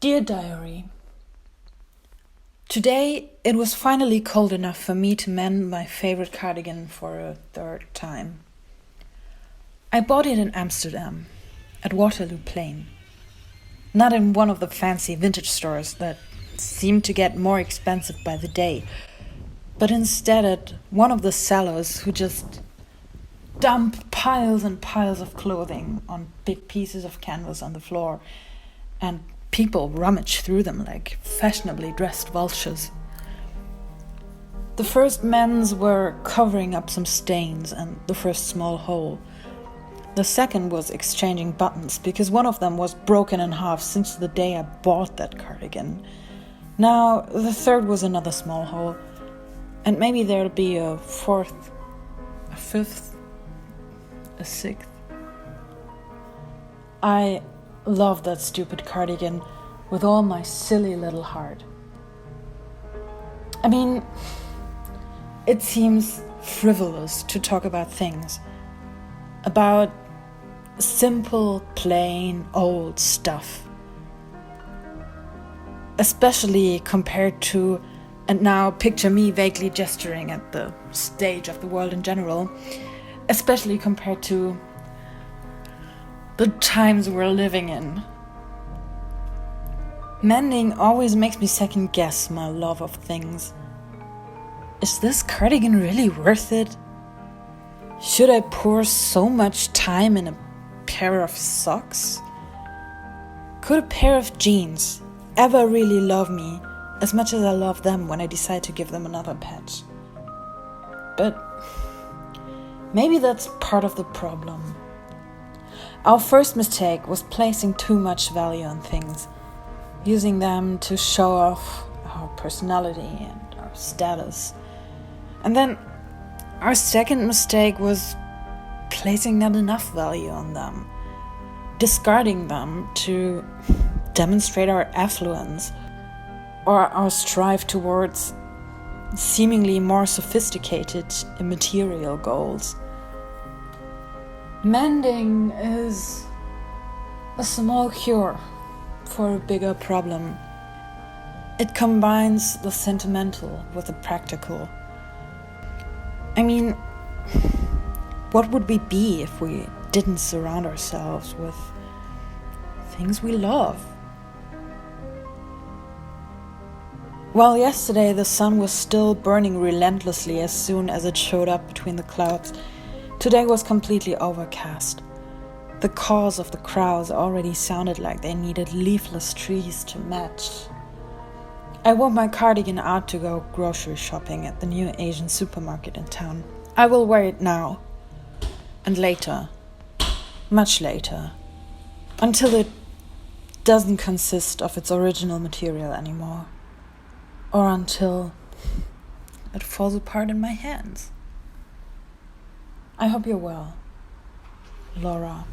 Dear Diary, today it was finally cold enough for me to mend my favorite cardigan for a third time. I bought it in Amsterdam, at Waterloo Plain. Not in one of the fancy vintage stores that seem to get more expensive by the day, but instead at one of the sellers who just dump piles and piles of clothing on big pieces of canvas on the floor, and people rummage through them like fashionably dressed vultures. The first men's were covering up some stains and the first small hole. The second was exchanging buttons because one of them was broken in half since the day I bought that cardigan. Now the third was another small hole, and maybe there'll be a fourth, a fifth, a sixth. I love that stupid cardigan with all my silly little heart. I mean, it seems frivolous to talk about things, about simple, plain, old stuff. Especially compared to, and now picture me vaguely gesturing at the stage of the world in general, especially compared to the times we're living in. Mending always makes me second guess my love of things. Is this cardigan really worth it? Should I pour so much time in a pair of socks? Could a pair of jeans ever really love me as much as I love them when I decide to give them another patch? But maybe that's part of the problem. Our first mistake was placing too much value on things, using them to show off our personality and our status. And then our second mistake was placing not enough value on them, discarding them to demonstrate our affluence or our strive towards seemingly more sophisticated immaterial goals. Mending is a small cure for a bigger problem. It combines the sentimental with the practical. I mean, what would we be if we didn't surround ourselves with things we love? While yesterday the sun was still burning relentlessly as soon as it showed up between the clouds, today was completely overcast. The caws of the crows already sounded like they needed leafless trees to match. I wore my cardigan out to go grocery shopping at the new Asian supermarket in town. I will wear it now. And later. Much later. Until it doesn't consist of its original material anymore. Or until it falls apart in my hands. I hope you're well, Laura.